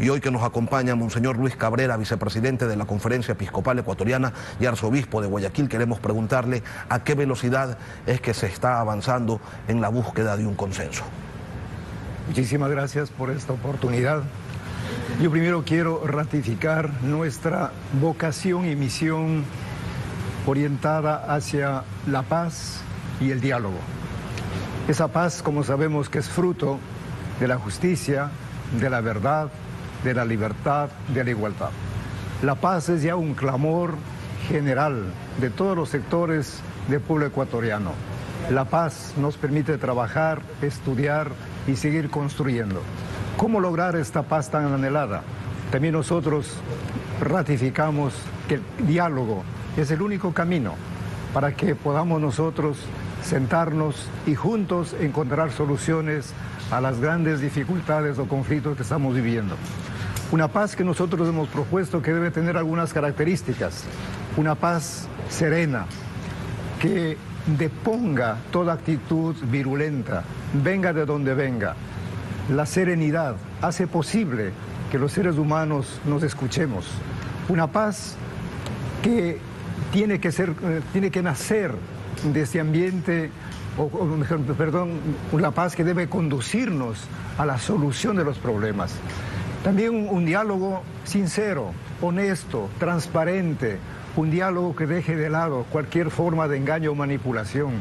Y hoy que nos acompaña Monseñor Luis Cabrera, vicepresidente de la Conferencia Episcopal Ecuatoriana y arzobispo de Guayaquil, queremos preguntarle a qué velocidad es que se está avanzando en la búsqueda de un consenso. Muchísimas gracias por esta oportunidad. Yo primero quiero ratificar nuestra vocación y misión orientada hacia la paz y el diálogo. Esa paz, como sabemos, que es fruto de la justicia, de la verdad, de la libertad, de la igualdad. La paz es ya un clamor general de todos los sectores del pueblo ecuatoriano. La paz nos permite trabajar, estudiar y seguir construyendo. ¿Cómo lograr esta paz tan anhelada? También nosotros ratificamos que el diálogo es el único camino para que podamos nosotros sentarnos y juntos encontrar soluciones a las grandes dificultades o conflictos que estamos viviendo. Una paz que nosotros hemos propuesto que debe tener algunas características. Una paz serena, que deponga toda actitud virulenta, venga de donde venga. La serenidad hace posible que los seres humanos nos escuchemos. Una paz que tiene que nacer de este ambiente, la paz que debe conducirnos a la solución de los problemas. También un diálogo sincero, honesto, transparente, un diálogo que deje de lado cualquier forma de engaño o manipulación.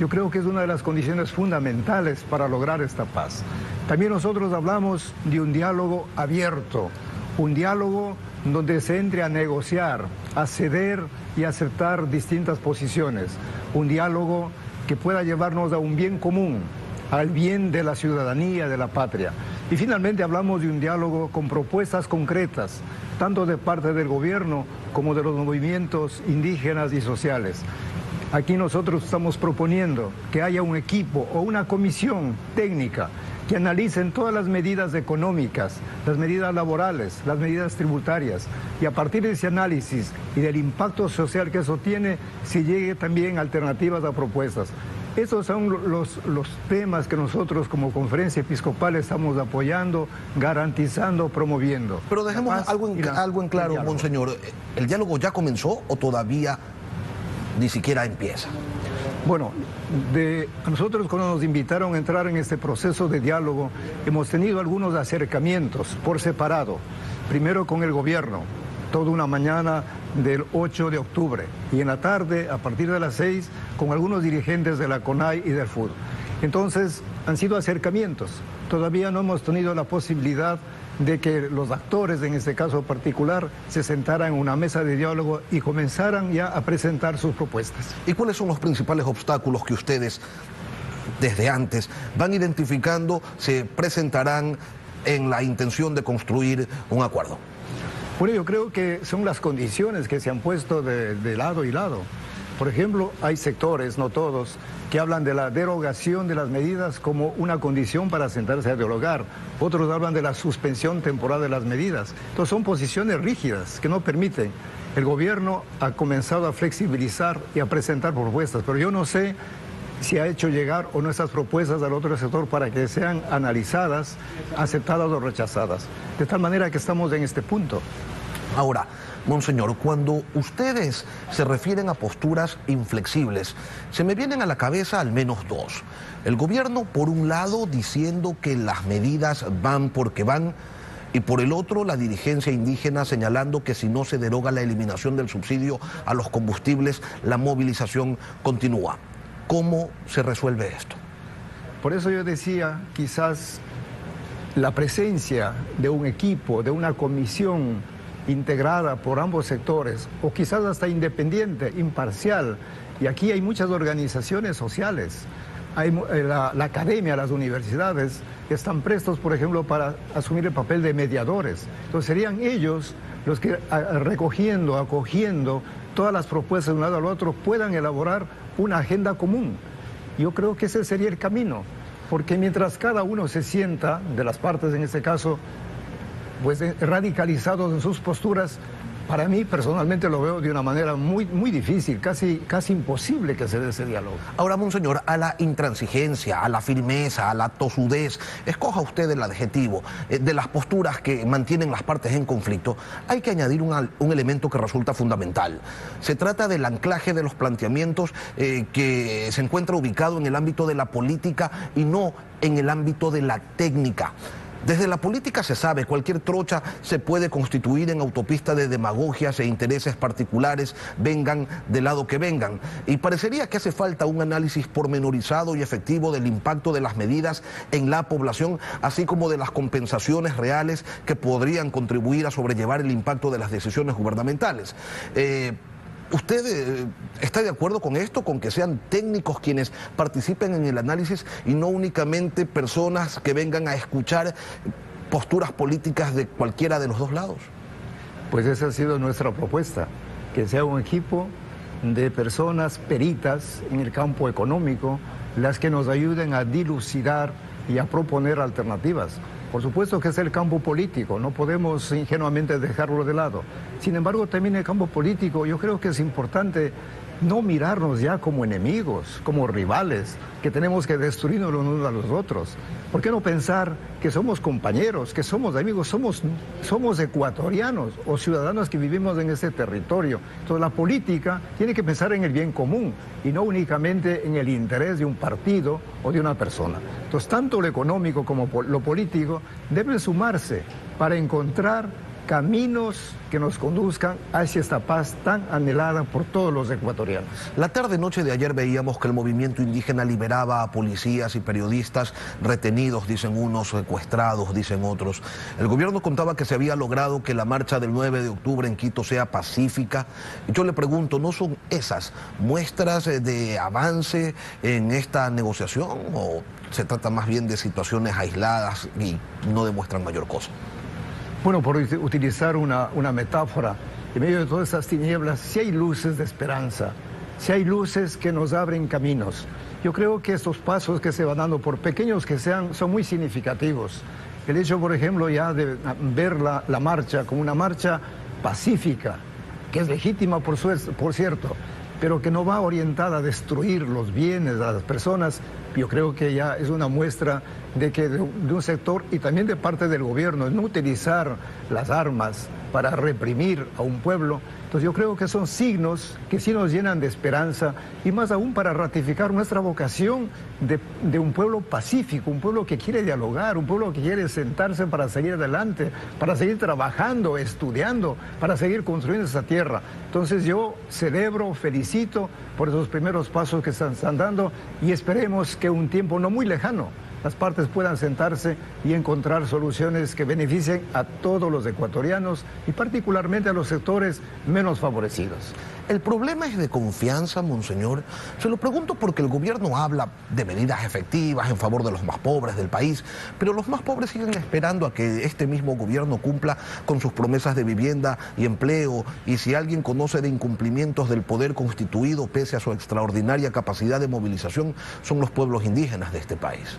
Yo creo que es una de las condiciones fundamentales para lograr esta paz. También nosotros hablamos de un diálogo abierto, un diálogo donde se entre a negociar, a ceder y a aceptar distintas posiciones. Un diálogo que pueda llevarnos a un bien común, al bien de la ciudadanía, de la patria. Y finalmente hablamos de un diálogo con propuestas concretas, tanto de parte del gobierno como de los movimientos indígenas y sociales. Aquí nosotros estamos proponiendo que haya un equipo o una comisión técnica que analicen todas las medidas económicas, las medidas laborales, las medidas tributarias, y a partir de ese análisis y del impacto social que eso tiene, se llegue también a alternativas a propuestas. Esos son los temas que nosotros como Conferencia Episcopal estamos apoyando, garantizando, promoviendo. Pero dejemos algo en claro, Monseñor. ¿El diálogo ya comenzó o todavía ni siquiera empieza? Bueno, nosotros cuando nos invitaron a entrar en este proceso de diálogo, hemos tenido algunos acercamientos por separado. Primero con el gobierno, toda una mañana del 8 de octubre, y en la tarde, a partir de las 6, con algunos dirigentes de la CONAI y del FUD. Entonces, han sido acercamientos. Todavía no hemos tenido la posibilidad de que los actores, en este caso particular, se sentaran en una mesa de diálogo y comenzaran ya a presentar sus propuestas. ¿Y cuáles son los principales obstáculos que ustedes, desde antes, van identificando, se presentarán en la intención de construir un acuerdo? Bueno, yo creo que son las condiciones que se han puesto de lado y lado. Por ejemplo, hay sectores, no todos, que hablan de la derogación de las medidas como una condición para sentarse a dialogar. Otros hablan de la suspensión temporal de las medidas. Entonces son posiciones rígidas que no permiten. El gobierno ha comenzado a flexibilizar y a presentar propuestas, pero yo no sé si ha hecho llegar o no esas propuestas al otro sector para que sean analizadas, aceptadas o rechazadas. De tal manera que estamos en este punto. Ahora, Monseñor, cuando ustedes se refieren a posturas inflexibles, se me vienen a la cabeza al menos dos. El gobierno, por un lado, diciendo que las medidas van porque van, y por el otro, la dirigencia indígena señalando que si no se deroga la eliminación del subsidio a los combustibles, la movilización continúa. ¿Cómo se resuelve esto? Por eso yo decía, quizás la presencia de un equipo, de una comisión integrada por ambos sectores, o quizás hasta independiente, imparcial, y aquí hay muchas organizaciones sociales, hay la academia, las universidades, están prestos, por ejemplo, para asumir el papel de mediadores. Entonces serían ellos los que, recogiendo, acogiendo todas las propuestas de un lado al otro, puedan elaborar una agenda común. Yo creo que ese sería el camino, porque mientras cada uno se sienta, de las partes en este caso, pues radicalizados en sus posturas, para mí personalmente lo veo de una manera muy difícil, casi imposible que se dé ese diálogo. Ahora, monseñor, a la intransigencia, a la firmeza, a la tosudez, escoja usted el adjetivo, de las posturas que mantienen las partes en conflicto, hay que añadir un elemento que resulta fundamental. Se trata del anclaje de los planteamientos que se encuentra ubicado en el ámbito de la política y no en el ámbito de la técnica. Desde la política se sabe, cualquier trocha se puede constituir en autopista de demagogias e intereses particulares, vengan del lado que vengan. Y parecería que hace falta un análisis pormenorizado y efectivo del impacto de las medidas en la población, así como de las compensaciones reales que podrían contribuir a sobrellevar el impacto de las decisiones gubernamentales. ¿Usted está de acuerdo con esto, con que sean técnicos quienes participen en el análisis y no únicamente personas que vengan a escuchar posturas políticas de cualquiera de los dos lados? Pues esa ha sido nuestra propuesta, que sea un equipo de personas peritas en el campo económico, las que nos ayuden a dilucidar y a proponer alternativas. Por supuesto que es el campo político, no podemos ingenuamente dejarlo de lado. Sin embargo, también en el campo político yo creo que es importante no mirarnos ya como enemigos, como rivales, que tenemos que destruirnos los unos a los otros. ¿Por qué no pensar que somos compañeros, que somos amigos, somos ecuatorianos o ciudadanos que vivimos en ese territorio? Entonces la política tiene que pensar en el bien común y no únicamente en el interés de un partido o de una persona. Entonces tanto lo económico como lo político deben sumarse para encontrar caminos que nos conduzcan hacia esta paz tan anhelada por todos los ecuatorianos. La tarde-noche de ayer veíamos que el movimiento indígena liberaba a policías y periodistas retenidos, dicen unos, secuestrados, dicen otros. El gobierno contaba que se había logrado que la marcha del 9 de octubre en Quito sea pacífica. Yo le pregunto, ¿no son esas muestras de avance en esta negociación o se trata más bien de situaciones aisladas y no demuestran mayor cosa? Bueno, por utilizar una metáfora, en medio de todas estas tinieblas, sí hay luces de esperanza, sí hay luces que nos abren caminos. Yo creo que estos pasos que se van dando, por pequeños que sean, son muy significativos. El hecho, por ejemplo, ya de ver la marcha como una marcha pacífica, que es legítima, por cierto, pero que no va orientada a destruir los bienes de las personas, yo creo que ya es una muestra de que de un sector y también de parte del gobierno, no utilizar las armas para reprimir a un pueblo. Entonces yo creo que son signos que sí nos llenan de esperanza y más aún para ratificar nuestra vocación de un pueblo pacífico, un pueblo que quiere dialogar, un pueblo que quiere sentarse para seguir adelante, para seguir trabajando, estudiando, para seguir construyendo esta tierra. Entonces yo celebro, felicito por esos primeros pasos que están dando y esperemos que un tiempo no muy lejano las partes puedan sentarse y encontrar soluciones que beneficien a todos los ecuatorianos y particularmente a los sectores menos favorecidos. El problema es de confianza, monseñor. Se lo pregunto porque el gobierno habla de medidas efectivas en favor de los más pobres del país, pero los más pobres siguen esperando a que este mismo gobierno cumpla con sus promesas de vivienda y empleo, y si alguien conoce de incumplimientos del poder constituido pese a su extraordinaria capacidad de movilización, son los pueblos indígenas de este país.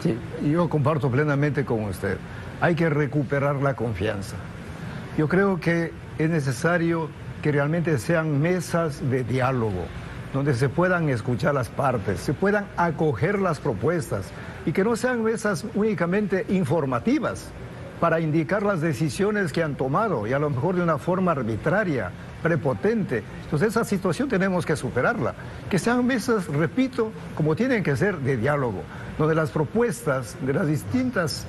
Sí, yo comparto plenamente con usted. Hay que recuperar la confianza. Yo creo que es necesario que realmente sean mesas de diálogo, donde se puedan escuchar las partes, se puedan acoger las propuestas y que no sean mesas únicamente informativas para indicar las decisiones que han tomado y a lo mejor de una forma arbitraria, prepotente. Entonces esa situación tenemos que superarla. Que sean mesas, repito, como tienen que ser, de diálogo, donde las propuestas de las distintas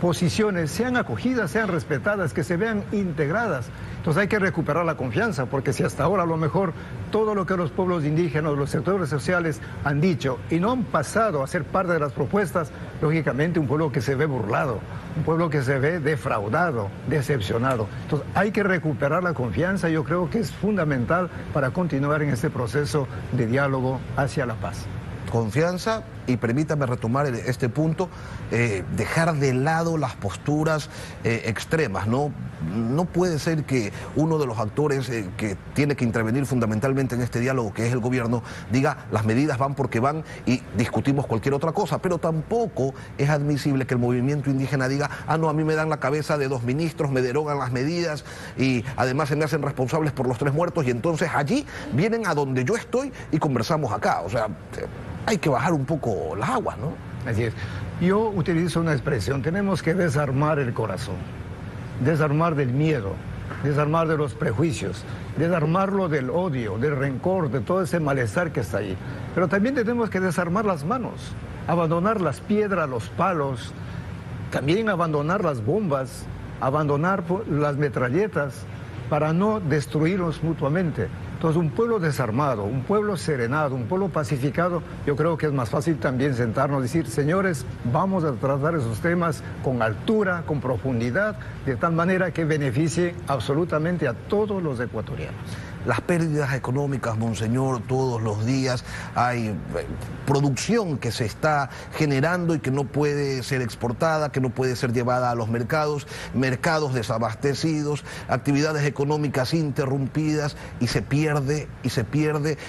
posiciones sean acogidas, sean respetadas, que se vean integradas. Entonces hay que recuperar la confianza, porque si hasta ahora a lo mejor todo lo que los pueblos indígenas, los sectores sociales han dicho y no han pasado a ser parte de las propuestas, lógicamente un pueblo que se ve burlado, un pueblo que se ve defraudado, decepcionado. Entonces hay que recuperar la confianza, yo creo que es fundamental para continuar en este proceso de diálogo hacia la paz. Confianza y permítame retomar este punto, dejar de lado las posturas extremas, ¿no? No puede ser que uno de los actores que tiene que intervenir fundamentalmente en este diálogo, que es el gobierno, diga las medidas van porque van y discutimos cualquier otra cosa, pero tampoco es admisible que el movimiento indígena diga, ah no, a mí me dan la cabeza de 2 ministros, me derogan las medidas y además se me hacen responsables por los 3 muertos y entonces allí vienen a donde yo estoy y conversamos acá. O sea, hay que bajar un poco las aguas, ¿no? Así es. Yo utilizo una expresión, tenemos que desarmar el corazón, desarmar del miedo, desarmar de los prejuicios, desarmarlo del odio, del rencor, de todo ese malestar que está ahí. Pero también tenemos que desarmar las manos, abandonar las piedras, los palos, también abandonar las bombas, abandonar las metralletas para no destruirnos mutuamente. Entonces, un pueblo desarmado, un pueblo serenado, un pueblo pacificado, yo creo que es más fácil también sentarnos y decir, señores, vamos a tratar esos temas con altura, con profundidad, de tal manera que beneficie absolutamente a todos los ecuatorianos. Las pérdidas económicas, monseñor, todos los días hay producción que se está generando y que no puede ser exportada, que no puede ser llevada a los mercados, mercados desabastecidos, actividades económicas interrumpidas y se pierde,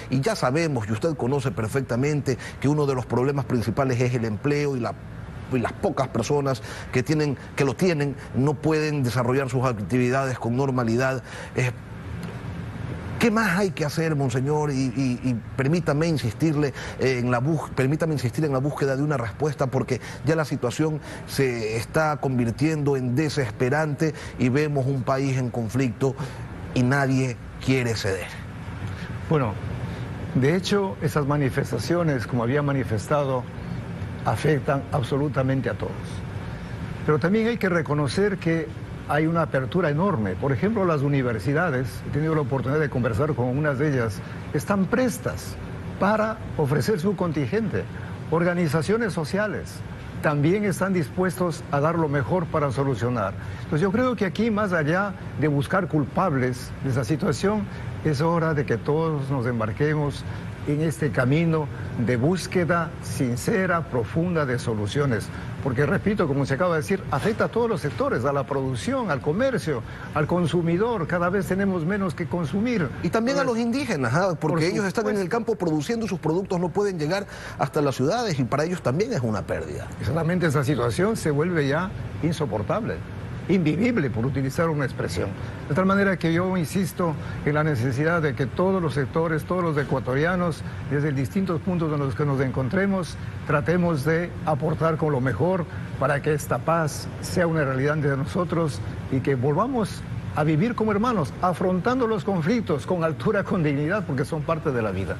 y ya sabemos, y usted conoce perfectamente, que uno de los problemas principales es el empleo y las pocas personas que lo tienen no pueden desarrollar sus actividades con normalidad. ¿Qué más hay que hacer, monseñor? Y permítame insistirle permítame insistir en la búsqueda de una respuesta, porque ya la situación se está convirtiendo en desesperante y vemos un país en conflicto y nadie quiere ceder. Bueno, de hecho, esas manifestaciones, como había manifestado, afectan absolutamente a todos. Pero también hay que reconocer que hay una apertura enorme. Por ejemplo, las universidades, he tenido la oportunidad de conversar con unas de ellas, están prestas para ofrecer su contingente. Organizaciones sociales también están dispuestos a dar lo mejor para solucionar. Entonces yo creo que aquí, más allá de buscar culpables de esa situación, es hora de que todos nos embarquemos en este camino de búsqueda sincera, profunda de soluciones. Porque, repito, como se acaba de decir, afecta a todos los sectores, a la producción, al comercio, al consumidor. Cada vez tenemos menos que consumir. Y también a los indígenas, porque ellos están en el campo produciendo, sus productos no pueden llegar hasta las ciudades y para ellos también es una pérdida. Exactamente, esa situación se vuelve ya insoportable, invivible, por utilizar una expresión. De tal manera que yo insisto en la necesidad de que todos los sectores, todos los ecuatorianos, desde distintos puntos en los que nos encontremos, tratemos de aportar con lo mejor para que esta paz sea una realidad entre nosotros y que volvamos a vivir como hermanos, afrontando los conflictos con altura, con dignidad, porque son parte de la vida.